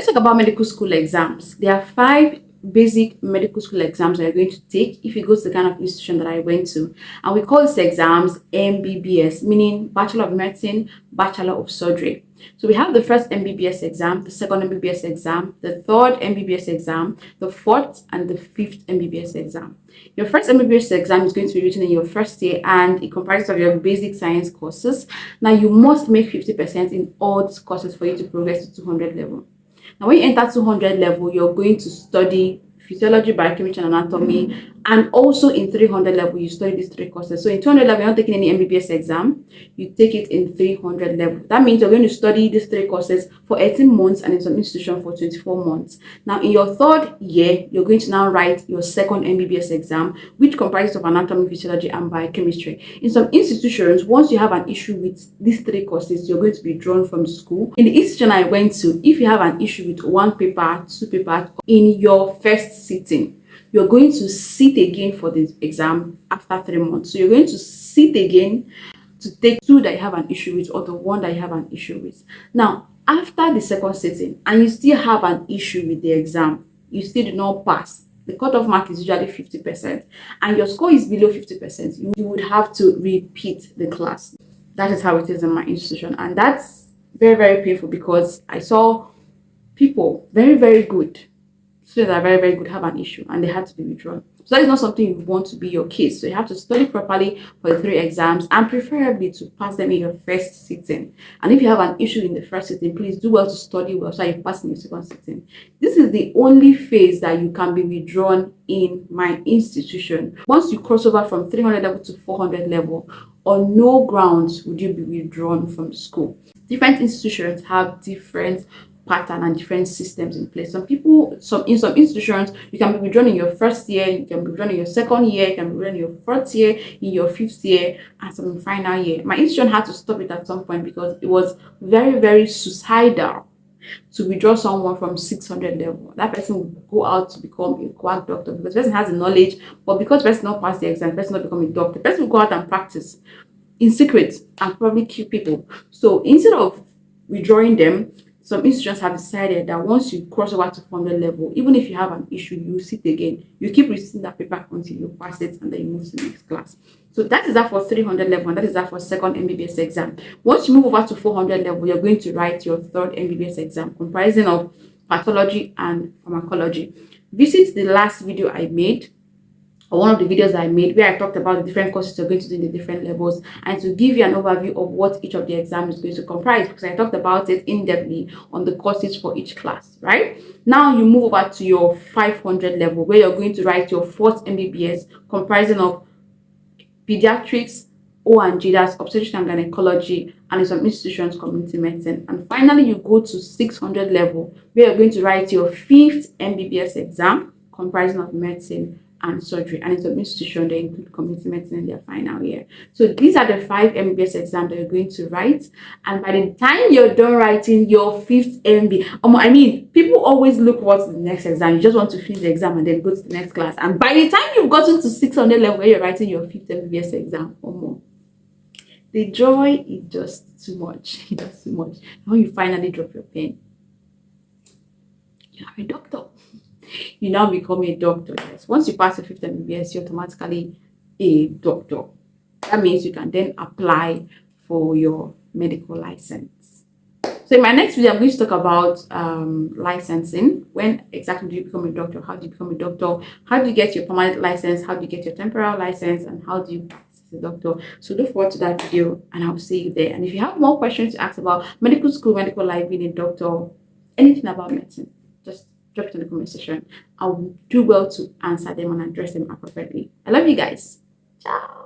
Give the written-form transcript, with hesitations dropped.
let's talk about medical school exams. There are five basic medical school exams that you're going to take if you go to the kind of institution that I went to. And we call these exams MBBS, meaning Bachelor of Medicine, Bachelor of Surgery. So we have the first MBBS exam, the second MBBS exam, the third MBBS exam, the fourth and the fifth MBBS exam. Your first MBBS exam is going to be written in your first year and it comprises of your basic science courses. Now you must make 50% in all these courses for you to progress to 200 level. Now, when you enter 200 level, you're going to study physiology, biochemistry, and anatomy. And also in 300 level, you study these three courses. So in 200 level, you're not taking any MBBS exam. You take it in 300 level. That means you're going to study these three courses for 18 months and in some institution for 24 months. Now, in your third year, you're going to now write your second MBBS exam, which comprises of anatomy, physiology, and biochemistry. In some institutions, once you have an issue with these three courses, you're going to be drawn from school. In the institution I went to, if you have an issue with one paper, two papers, in your first sitting, you're going to sit again for the exam after 3 months. So you're going to sit again to take two that you have an issue with or the one that you have an issue with. Now, after the second sitting and you still have an issue with the exam, you still do not pass. The cutoff mark is usually 50% and your score is below 50%. You would have to repeat the class. That is how it is in my institution. And that's very, very painful because I saw people very, very good, students that are very, very good, have an issue and they had to be withdrawn. So that is not something you want to be your case. So you have to study properly for the three exams and preferably to pass them in your first sitting. And if you have an issue in the first sitting, please do well to study well so you pass in your second sitting. This is the only phase that you can be withdrawn in my institution. Once you cross over from 300 level to 400 level, on no grounds would you be withdrawn from school. Different institutions have different pattern and different systems in place. In some institutions, you can be withdrawn in your first year, you can be withdrawn in your second year, you can be withdrawn in your fourth year, in your fifth year, and some final year. My institution had to stop it at some point because it was very, very suicidal to withdraw someone from 600 level. That person would go out to become a quack doctor because the person has the knowledge, but because the person not pass the exam, the person not become a doctor, the person will go out and practice in secret and probably kill people. So instead of withdrawing them, some institutions have decided that once you cross over to 400 level, even if you have an issue, you sit again. You keep receiving that paper until you pass it and then you move to the next class. So that is that for 300 level and that is that for second MBBS exam. Once you move over to 400 level, you're going to write your third MBBS exam comprising of pathology and pharmacology. Visit the last video I made, or one of the videos I made, where I talked about the different courses you're going to do in the different levels and to give you an overview of what each of the exams is going to comprise, because I talked about it in-depthly on the courses for each class, right? Now you move over to your 500 level where you're going to write your fourth MBBS comprising of pediatrics, O&G, that's obstetrics and gynecology, and in some institutions, community medicine. And finally, you go to 600 level where you're going to write your fifth MBBS exam comprising of medicine and surgery, and in some institution they include community medicine in their final year. So these are the 5 MBBS exams that you're going to write, and by the time you're done writing your fifth MB, people always look what's the next exam. You just want to finish the exam and then go to the next class, and by the time you've gotten to 600 level where you're writing your fifth MBBS exam or more, the joy is just too much. It's just too much. And when you finally drop your pen, you are a doctor. You now become a doctor. Yes. Once you pass the fifth MBBS, you're automatically a doctor. That means you can then apply for your medical license. So in my next video, I'm going to talk about licensing. When exactly do you become a doctor? How do you become a doctor? How do you get your permanent license? How do you get your temporary license? And how do you practice as a doctor? So look forward to that video and I'll see you there. And if you have more questions to ask about medical school, medical life, being a doctor, anything about medicine, just drop it in the comment section. I will do well to answer them and address them appropriately. I love you guys. Ciao.